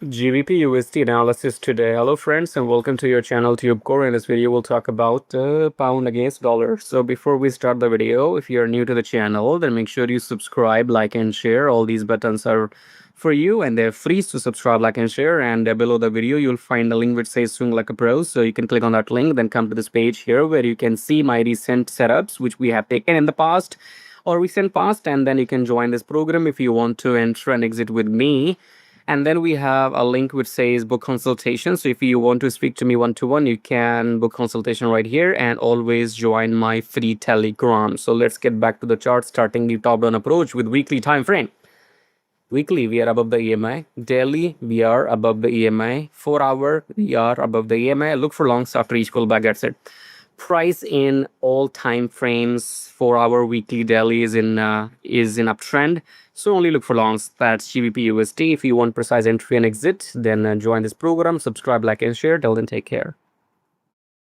GBPUSD analysis today. Hello friends and welcome to your channel TubeCore. In this video we'll talk about pound against dollar. So before we start the video, if you're new to the channel, then make sure you subscribe, like and share. All these buttons are for you and they're free to subscribe, like and share. And below the video you'll find a link which says swing like a pro. So you can click on that link, then come to this page here where you can see my recent setups which we have taken in the past or recent past, and then you can join this program if you want to enter and exit with me. And then we have a link which says book consultation. So if you want to speak to me one-to-one, you can book consultation right here and always join my free Telegram. So let's get back to the chart, starting the top-down approach with weekly time frame. Weekly, we are above the EMI. Daily, we are above the EMI. 4 hour, we are above the EMI. Look for longs after each pullback. That's it. Price in all time frames, 4 hour, weekly, daily is in uptrend. So only look for longs. That's GBPUSD. If you want precise entry and exit, then join this program, subscribe, like and share. Till then, take care.